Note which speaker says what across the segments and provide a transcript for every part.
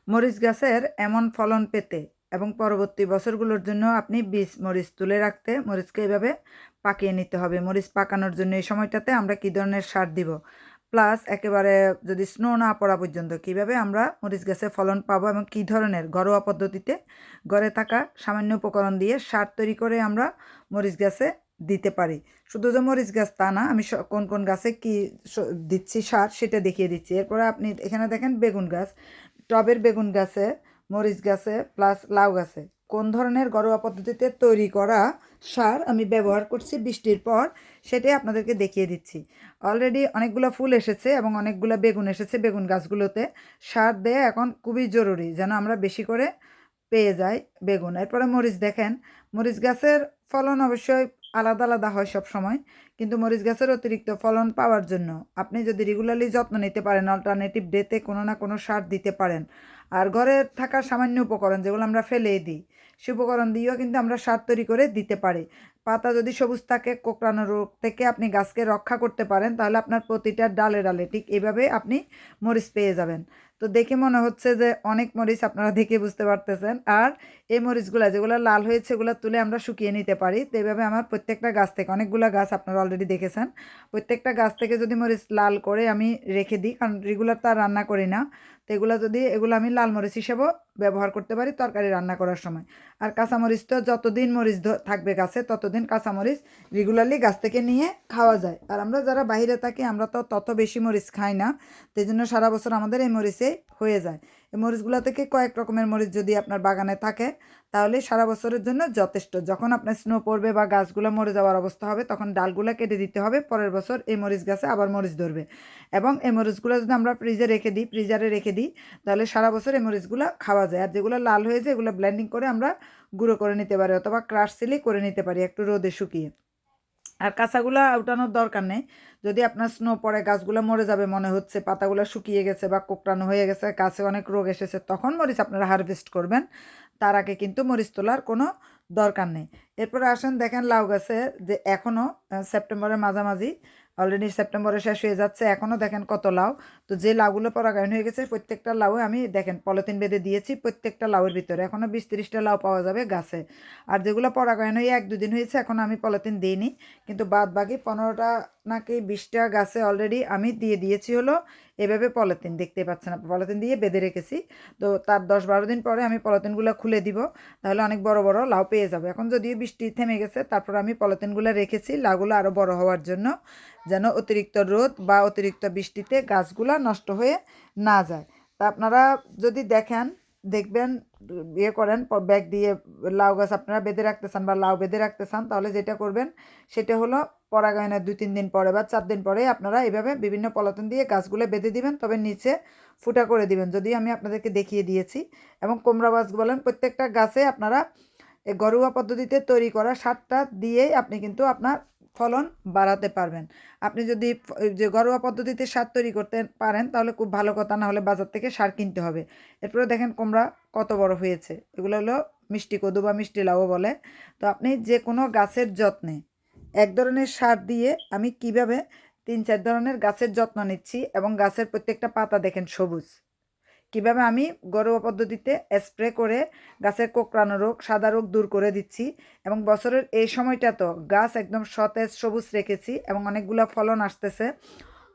Speaker 1: মরিচ গাছের এমন ফলন পেতে এবং পরবর্তী বছরগুলোর জন্য আপনি বীজ মরিচ তুলে রাখতে মরিচকে এভাবে পাকিয়ে নিতে হবে। মরিচ পাকানোর জন্য এই সময়টাতে আমরা কী ধরনের সার দিব, প্লাস একেবারে যদি স্নো না পড়া পর্যন্ত কীভাবে আমরা মরিচ গাছে ফলন পাবো এবং কী ধরনের ঘরোয়া পদ্ধতিতে ঘরে থাকা সামান্য উপকরণ দিয়ে সার তৈরি করে আমরা মরিচ গাছে দিতে পারি। শুধু যে মরিচ গাছ তা না, আমি কোন কোন গাছে কী দিচ্ছি সার সেটা দেখিয়ে দিচ্ছি। এরপরে আপনি এখানে দেখেন বেগুন গাছ, টবের বেগুন গাছে, মরিচ গাছে প্লাস লাউ গাছে কোন ধরনের ঘরোয়া পদ্ধতিতে তৈরি করা সার আমি ব্যবহার করছি বৃষ্টির পর সেটাই আপনাদেরকে দেখিয়ে দিচ্ছি। অলরেডি অনেকগুলো ফুল এসেছে এবং অনেকগুলো বেগুন এসেছে। বেগুন গাছগুলোতে সার দেয়া এখন খুবই জরুরি যেন আমরা বেশি করে পেয়ে যাই বেগুন। এরপরে মরিচ দেখেন, মরিচ গাছের ফলন অবশ্যই আলাদা আলাদা হয় সব সময়, কিন্তু মরিচ গাছের অতিরিক্ত ফলন পাওয়ার জন্য আপনি যদি রেগুলারলি যত্ন নিতে পারেন, অল্টারনেটিভ ডেতে কোনো না কোনো সার দিতে পারেন। আর ঘরে থাকা সামান্য উপকরণ যেগুলো আমরা ফেলেই দিই, সে উপকরণ দিয়েও কিন্তু আমরা সার তৈরি করে দিতে পারি। পাতা যদি সবুজ থাকে, কোঁকড়ানো রোগ থেকে আপনি গাছকে রক্ষা করতে পারেন, তাহলে আপনার প্রতিটা ডালে ডালে ঠিক এভাবে আপনি মরিচ পেয়ে যাবেন। তো দেখে মনে হচ্ছে যে অনেক মরিচ, আপনারা দেখে বুঝতে পারতেছেন। আর এই মরিচগুলো যেগুলো লাল হয়েছে এগুলো তুলে আমরা শুকিয়ে নিতে পারি। তো এইভাবে আমার প্রত্যেকটা গাছ থেকে, অনেকগুলো গাছ আপনারা অলরেডি দেখেছেন, প্রত্যেকটা গাছ থেকে যদি মরিচ লাল করে আমি রেখে দিই, কারণ রেগুলার তো আর রান্না করি না, তো এগুলো আমি লাল মরিচ হিসেবেও ব্যবহার করতে পারি তরকারি রান্না করার সময়। আর কাঁচামরিচ তো যতদিন মরিচ থাকবে গাছে ততদিন কাঁচামরিচ রেগুলারলি গাছ থেকে নিয়ে খাওয়া যায়। আর আমরা যারা বাইরে থাকি আমরা তো তত বেশি মরিচ খাই না, তো এই জন্য সারা বছর আমাদের এই মরিচে হয়ে যায়। এই মরিচগুলো থেকে কয়েক রকমের মরিচ যদি আপনার বাগানে থাকে তাহলে সারা বছরের জন্য যথেষ্ট। যখন আপনার স্নো পড়বে বা গাছগুলো মরে যাওয়ার অবস্থা হবে তখন ডালগুলো কেটে দিতে হবে, পরের বছর এই মরিচ গাছে আবার মরিচ ধরবে। এবং এই মরিচগুলো যদি আমরা ফ্রিজারে রেখে দিই তাহলে সারা বছর এই মরিচগুলো খাওয়া যায়। আর যেগুলো লাল হয়ে যায় এগুলো ব্লেন্ডিং করে আমরা গুঁড়ো করে নিতে পারি অথবা ক্রাশ সিলি করে নিতে পারি একটু রোদে শুকিয়ে। আর কাঁচাগুলা উঠানোর দরকার নেই। যদি আপনার স্নো পড়ে গাছগুলো মরে যাবে মনে হচ্ছে, পাতাগুলো শুকিয়ে গেছে বা কোঁকড়ানো হয়ে গেছে, গাছে অনেক রোগ এসেছে, তখন মরিচ আপনারা হারভেস্ট করবেন। তার আগে কিন্তু মরিচ তোলার কোনো দরকার নেই। এরপরে আসেন দেখেন লাউ গাছে যে এখনও সেপ্টেম্বরের মাঝামাঝি, অলরেডি সেপ্টেম্বরে শেষ হয়ে যাচ্ছে, এখনও দেখেন কত লাউ। তো যে লাউগুলো পরাগায়ন হয়ে গেছে প্রত্যেকটা লাউ আমি দেখেন পলিথিন বেঁধে দিয়েছি, প্রত্যেকটা লাউয়ের ভিতরে এখনও 20-30টা লাউ পাওয়া যাবে গাছে। আর যেগুলো পরাগায়ন হয়ে 1-2 দিন হয়েছে এখনও আমি পলিথিন দিইনি, কিন্তু বাদ বাকি 15টা নাকি 20টা গাছে অলরেডি আমি দিয়ে দিয়েছি হলো এভাবে পলিথিন, দেখতে পাচ্ছেন আপনি, পলিথিন দিয়ে বেঁধে রেখেছি। তো তার 10-12 দিন পরে আমি পলিথিনগুলো খুলে দিব, তাহলে অনেক বড় বড় লাউ পেয়ে যাবে। এখন যদিও বৃষ্টি থেমে গেছে তারপর আমি পলিথিনগুলো রেখেছি লাউগুলো আরও বড় হওয়ার জন্য, যেন অতিরিক্ত রোদ বা অতিরিক্ত বৃষ্টিতে গাছগুলো নষ্ট হয়ে না যায়। তা আপনারা যদি দেখবেন ইয়ে করেন ব্যাগ দিয়ে লাউ গাছ আপনারা বেঁধে রাখতে চান বা লাউ বেঁধে রাখতে চান, তাহলে যেটা করবেন সেটা হলো পরাগায়নের 2-3 দিন পরে বা 4 দিন পরে আপনারা এইভাবে বিভিন্ন পলিথিন দিয়ে গাছগুলো বেঁধে দিবেন, তবে নিচে ফুটা করে দিবেন, যদি আমি আপনাদেরকে দেখিয়ে দিয়েছি। এবং কুমড়া গাছ বলেন, প্রত্যেকটা গাছে আপনারা এই ঘরোয়া পদ্ধতিতে তৈরি করা সারটা দিয়েই আপনি কিন্তু আপনার ফলন বাড়াতে পারবেন। আপনি যদি যে ঘরোয়া পদ্ধতিতে সার তৈরি করতে পারেন তাহলে খুব ভালো কথা, না হলে বাজার থেকে সার কিনতে হবে। এরপরে দেখেন কুমড়া কত বড় হয়েছে, এগুলো হলো মিষ্টি কদু বা মিষ্টি লাউ বলে। তো আপনি যে কোনো গাছের যত্নে এক ধরনের সার দিয়ে আমি কিভাবে 3-4 ধরনের গাছের যত্ন নিচ্ছি, এবং গাছের প্রত্যেকটা পাতা দেখেন সবুজ, কিভাবে আমি ঘরোয়া পদ্ধতিতে স্প্রে করে গাছের কোঁকড়ানো রোগ, সাদা রোগ দূর করে দিচ্ছি। এবং বছরের এই সময়টা তো গাছ একদম সতেজ সবুজ রেখেছি এবং অনেকগুলো ফলন আসতেছে,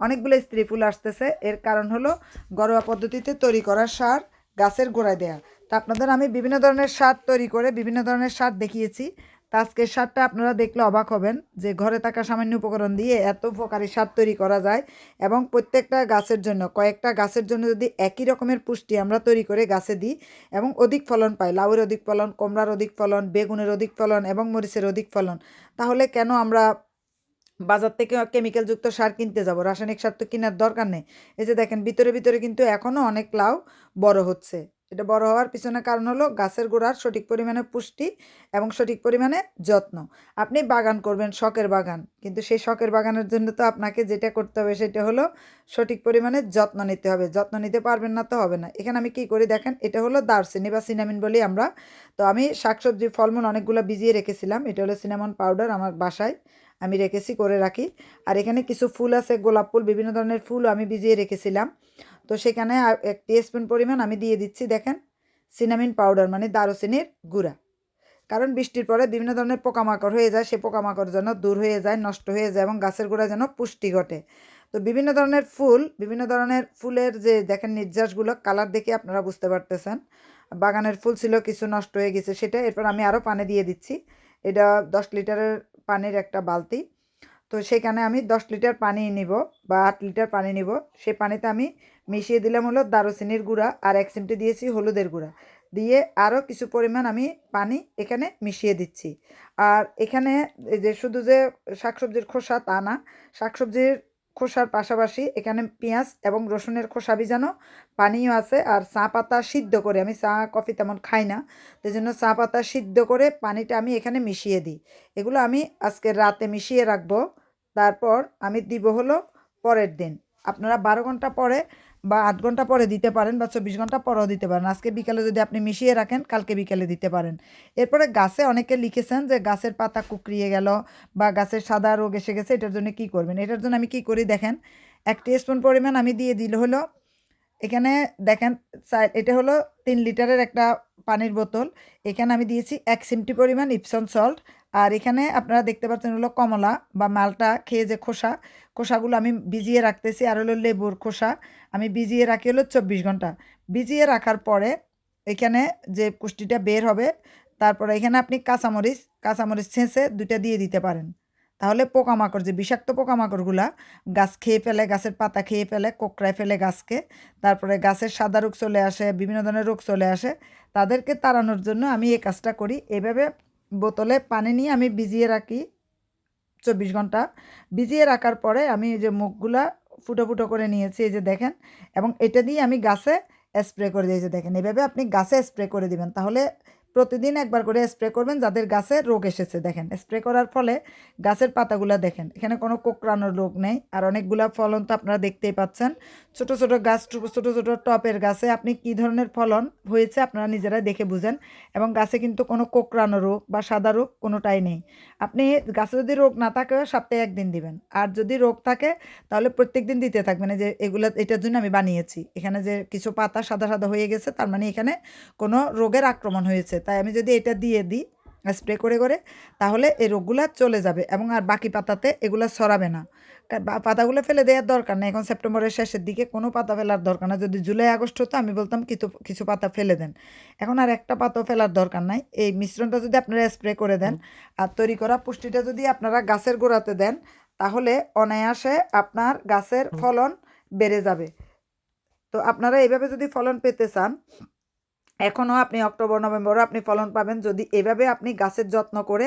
Speaker 1: অনেকগুলো স্ত্রী ফুল আসতেছে। এর কারণ হলো ঘরোয়া পদ্ধতিতে তৈরি করা সার গাছের গোড়ায় দেয়া। তা আপনাদের আমি বিভিন্ন ধরনের সার তৈরি করে বিভিন্ন ধরনের সার দেখিয়েছি। তা আজকের সারটা আপনারা দেখলে অবাক হবেন যে ঘরে থাকা সামান্য উপকরণ দিয়ে এত উপকারী সার তৈরি করা যায়। এবং প্রত্যেকটা গাছের জন্য, কয়েকটা গাছের জন্য যদি একই রকমের পুষ্টি আমরা তৈরি করে গাছে দিই এবং অধিক ফলন পাই, লাউয়ের অধিক ফলন, কুমড়ার অধিক ফলন, বেগুনের অধিক ফলন এবং মরিচের অধিক ফলন, তাহলে কেন আমরা বাজার থেকে কেমিক্যালযুক্ত সার কিনতে যাব? রাসায়নিক সার তো কেনার দরকার নেই। এই যে দেখেন ভিতরে ভিতরে কিন্তু এখনও অনেক লাউ বড় হচ্ছে। এটা বড় হওয়ার পিছনে কারণ হলো গাছের গোড়ার সঠিক পরিমাণে পুষ্টি এবং সঠিক পরিমাণে যত্ন। আপনি বাগান করবেন, শখের বাগান, কিন্তু সেই শখের বাগানের জন্য তো আপনাকে যেটা করতে হবে সেটা হলো সঠিক পরিমাণে যত্ন নিতে হবে। যত্ন নিতে পারবেন না তো হবে না। এখানে আমি কি করি দেখেন, এটা হলো দারচিনি বা সিনামিন বলি আমরা। তো আমি শাকসবজি ফলমূল অনেকগুলো ভিজিয়ে রেখেছিলাম, এটা হলো সিনামন পাউডার, আমার বাসায় আমি রেখেছি, করে রাখি। আর এখানে কিছু ফুল আছে, গোলাপ ফুল, বিভিন্ন ধরনের ফুল আমি ভিজিয়ে রেখেছিলাম। তো তো সেখানে 1 টিস্পুন পরিমাণ আমি দিয়ে দিচ্ছি দেখেন সিনামিন পাউডার মানে দারুচিনির গুঁড়া। কারণ বৃষ্টির পরে বিভিন্ন ধরনের পোকামাকড় হয়ে যায়, সেই পোকামাকড় যেন দূর হয়ে যায়, নষ্ট হয়ে যায় এবং গাছের গোড়ায় যেন পুষ্টি ঘটে। তো বিভিন্ন ধরনের ফুলের যে দেখেন নির্যাসগুলো কালার দেখে আপনারা বুঝতে পারতেছেন বাগানের ফুল ছিল কিছু নষ্ট হয়ে গেছে সেটা। এরপর আমি আরও পানি দিয়ে দিচ্ছি, এটা 10 লিটারের পানির একটা বালতি। তো সেখানে আমি 10 লিটার পানি নিব বা 8 লিটার পানি নিব, সেই পানিতে আমি মিশিয়ে দিলাম হলো দারুচিনির গুঁড়া আর 1 চিমটি দিয়েছি হলুদের গুঁড়া দিয়ে আরও কিছু পরিমাণ আমি পানি এখানে মিশিয়ে দিচ্ছি। আর এখানে এই যে শুধু যে শাকসবজির খোসা তা না, শাকসবজির খোসার পাশাপাশি এখানে পেঁয়াজ এবং রসুনের খোসা ভিজানো পানিও আছে। আর চা পাতা সিদ্ধ করে, আমি চা কফি তেমন খাই না, সেই জন্য চা পাতা সিদ্ধ করে পানিটা আমি এখানে মিশিয়ে দিই। এগুলো আমি আজকে রাতে মিশিয়ে রাখবো, তারপর আমি দিব হলো পরের দিন। আপনারা 12 ঘন্টা পরে বা 8 ঘন্টা পরে দিতে পারেন বা 24 ঘন্টা পরেও দিতে পারেন। আজকে বিকালে যদি আপনি মিশিয়ে রাখেন কালকে বিকালে দিতে পারেন। এরপরে গাছে অনেকে লিখেছেন যে গাছের পাতা কুঁকড়িয়ে গেল বা গাছের সাদা রোগ এসে গেছে, এটার জন্য কি করবেন? এটার জন্য আমি কি করি দেখেন, 1 টিস্পুন পরিমাণ আমি দিয়ে দিলে হলো এখানে দেখেন এটা হলো 3 লিটারের একটা পানির বোতল। এখানে আমি দিয়েছি 1 চিমটি পরিমাণ ইপসন সল্ট। আর এখানে আপনারা দেখতে পাচ্ছেন হলো কমলা বা মালটা খেয়ে যে খোসাগুলো আমি ভিজিয়ে রাখতেছি। আর হলো লেবুর খোসা আমি ভিজিয়ে রাখি হলো 24 ঘন্টা। ভিজিয়ে রাখার পরে এখানে যে পুষ্টিটা বের হবে, তারপরে এখানে আপনি কাঁচামরিচ ছেঁচে 2টা দিয়ে দিতে পারেন। তাহলে পোকামাকড় যে বিষাক্ত পোকামাকড়গুলা গাছ খেয়ে ফেলে, গাছের পাতা খেয়ে ফেলে, কোঁকড়ায় ফেলে গাছকে, তারপরে গাছের সাদা রোগ চলে আসে, বিভিন্ন ধরনের রোগ চলে আসে, তাদেরকে তাড়ানোর জন্য আমি এই কাজটা করি। এভাবে বোতলে পানি নিয়ে আমি ভিজিয়ে রাখি 24 ঘন্টা। ভিজিয়ে রাখার পরে আমি এই যে মুখগুলা ফুটো ফুটো করে নিয়েছি এই যে দেখেন, এবং এটা দিয়ে আমি গাছে স্প্রে করে দিই। এই যে দেখেন এভাবে আপনি গাছে স্প্রে করে দিবেন, তাহলে প্রতিদিন একবার করে স্প্রে করবেন যাদের গাছে রোগ এসেছে। দেখেন স্প্রে করার ফলে গাছের পাতাগুলা দেখেন এখানে কোনো কোঁকড়ানোর রোগ নেই। আর অনেকগুলা ফলন তো আপনারা দেখতেই পাচ্ছেন, ছোট ছোট গাছ, ছোট ছোট টপের গাছে আপনি কি ধরনের ফলন হয়েছে আপনারা নিজেরাই দেখে বুঝেন। এবং গাছে কিন্তু কোনো কোঁকড়ানো রোগ বা সাদা রোগ কোনোটাই নেই। আপনি গাছে যদি রোগ না থাকে সপ্তাহে 1 দিন দিবেন, আর যদি রোগ থাকে তাহলে প্রত্যেক দিন দিতে থাকবেন। এই যে এগুলো এটার জন্য আমি বানিয়েছি, এখানে যে কিছু পাতা সাদা সাদা হয়ে গেছে তার মানে এখানে কোনো রোগের আক্রমণ হয়েছে। তাই আমি যদি এটা দিয়ে দিই স্প্রে করে করে, তাহলে এই রোগগুলা চলে যাবে এবং আর বাকি পাতাতে এগুলো ছড়াবে না। পাতাগুলো ফেলে দেওয়ার দরকার নেই, এখন সেপ্টেম্বরের শেষের দিকে কোনো পাতা ফেলার দরকার না। যদি জুলাই আগস্ট হতো আমি বলতাম কিছু কিছু পাতা ফেলে দেন, এখন আর একটা পাতাও ফেলার দরকার নাই। এই মিশ্রণটা যদি আপনারা স্প্রে করে দেন আর তৈরি করা পুষ্টিটা যদি আপনারা গাছের গোড়াতে দেন, তাহলে অনায়াসে আপনার গাছের ফলন বেড়ে যাবে। তো আপনারা এইভাবে যদি ফলন পেতে চান, এখনও আপনি অক্টোবর নভেম্বরও আপনি ফলন পাবেন যদি এভাবে আপনি গাছের যত্ন করে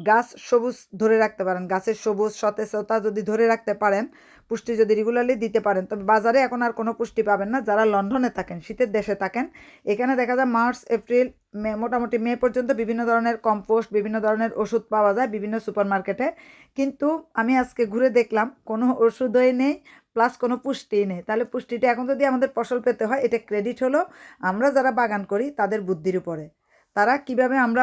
Speaker 1: গাছ সবুজ ধরে রাখতে পারেন। গাছের সবুজ সতেজতা যদি ধরে রাখতে পারেন, পুষ্টি যদি রেগুলারলি দিতে পারেন, তবে বাজারে এখন আর কোনো পুষ্টি পাবেন না। যারা লন্ডনে থাকেন, শীতের দেশে থাকেন, এখানে দেখা যায় মার্চ এপ্রিল মে, মোটামুটি মে পর্যন্ত বিভিন্ন ধরনের কম্পোস্ট, বিভিন্ন ধরনের ওষুধ পাওয়া যায় বিভিন্ন সুপার মার্কেটে। কিন্তু আমি আজকে ঘুরে দেখলাম কোনো ওষুধই নেই, প্লাস কোনো পুষ্টিই নেই। তাহলে পুষ্টিটা এখন যদি আমাদের ফসল পেতে হয়, এটা ক্রেডিট হলো আমরা যারা বাগান করি তাদের বুদ্ধির উপরে। তারা কিভাবে আমরা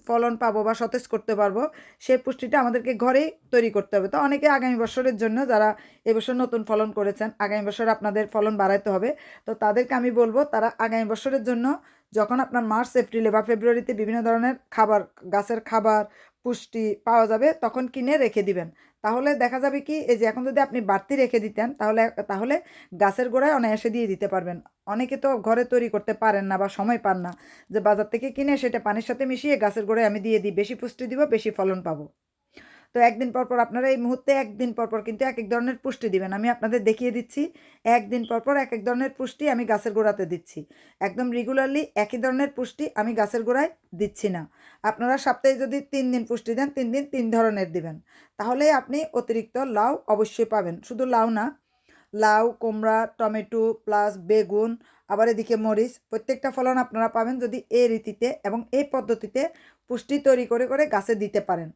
Speaker 1: ফলন পাবো বা সতেজ করতে পারবো, সেই পুষ্টিটা আমাদেরকে ঘরেই তৈরি করতে হবে। তো অনেকে আগামী বছরের জন্য যারা এবছর নতুন ফলন করেছেন, আগামী বছর আপনাদের ফলন বাড়াইতে হবে, তো তাদেরকে আমি বলবো তারা আগামী বছরের জন্য যখন আপনার মার্চ এপ্রিলে বা ফেব্রুয়ারিতে বিভিন্ন ধরনের খাবার, গাছের খাবার, পুষ্টি পাওয়া যাবে তখন কিনে রেখে দিবেন। তাহলে দেখা যাবে কি, এই যে এখন যদি আপনি বাড়তি রেখে দিতেন তাহলে তাহলে গাছের গোড়ায় অনায়াসে দিয়ে দিতে পারবেন। অনেকে তো ঘরে তৈরি করতে পারেন না বা সময় পান না যে বাজার থেকে কিনে সেটা পানির সাথে মিশিয়ে গাছের গোড়ায় আমি দিয়ে দিই, বেশি পুষ্টি দিব, বেশি ফলন পাবো। তো একদিন পর পর আপনারা এই মুহূর্তে একদিন পর পর কিন্তু এক এক ধরনের পুষ্টি দিবেন। আমি আপনাদের দেখিয়ে দিচ্ছি একদিন পর পর এক এক ধরনের পুষ্টি আমি গাছের গোড়াতে দিচ্ছি। একদম রেগুলারলি একই ধরনের পুষ্টি আমি গাছের গোড়ায় দিচ্ছি না। আপনারা সপ্তাহে যদি 3 দিন পুষ্টি দেন, 3 দিন 3 ধরনের দিবেন, তাহলে আপনি অতিরিক্ত লাউ অবশ্যই পাবেন। শুধু লাউ না, লাউ, কুমড়া, টমেটো প্লাস বেগুন, আবার এদিকে মরিচ, প্রত্যেকটা ফলন আপনারা পাবেন যদি এই রীতিতে এবং এই পদ্ধতিতে পুষ্টি তৈরি করে করে গাছে দিতে পারেন।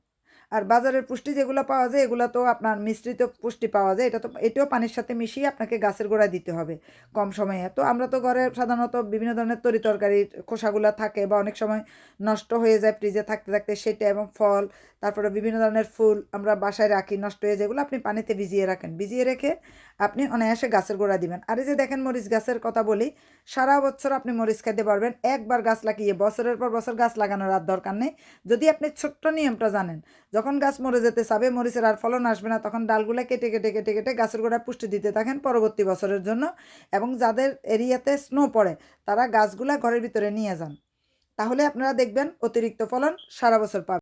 Speaker 1: আর বাজারের পুষ্টি যেগুলো পাওয়া যায় এগুলো তো আপনার মিশ্রিত পুষ্টি পাওয়া যায়, এটাও পানির সাথে মিশিয়ে আপনাকে গাছের গোড়ায় দিতে হবে কম সময়ে। তো আমরা তো ঘরে সাধারণত বিভিন্ন ধরনের তরিতরকারির খোসাগুলো থাকে বা অনেক সময় নষ্ট হয়ে যায় ফ্রিজে থাকতে থাকতে সেটা, এবং ফল, তারপরে বিভিন্ন ধরনের ফুল আমরা বাসায় রাখি নষ্ট হয়ে, যেগুলো আপনি পানিতে ভিজিয়ে রাখেন, ভিজিয়ে রেখে আপনি অনায়াসে গাছের গোড়া দিবেন। আর এই যে দেখেন মরিচ গাছের কথা বলি, সারা বছর আপনি মরিচ খাইতে পারবেন। একবার গাছ লাগিয়ে বছরের পর বছর গাছ লাগানোর আর দরকার নেই, যদি আপনি ছোট্ট নিয়মটা জানেন। যখন গাছ মরে যেতে চাবে, মরিচের আর ফলন আসবে না, তখন ডালগুলো কেটে কেটে কেটে কেটে গাছের গোড়ায় পুষ্টি দিতে থাকেন পরবর্তী বছরের জন্য। এবং যাদের এরিয়াতে স্নো পড়ে তারা গাছগুলা ঘরের ভিতরে নিয়ে যান, তাহলে আপনারা দেখবেন অতিরিক্ত ফলন সারা বছর পাবেন।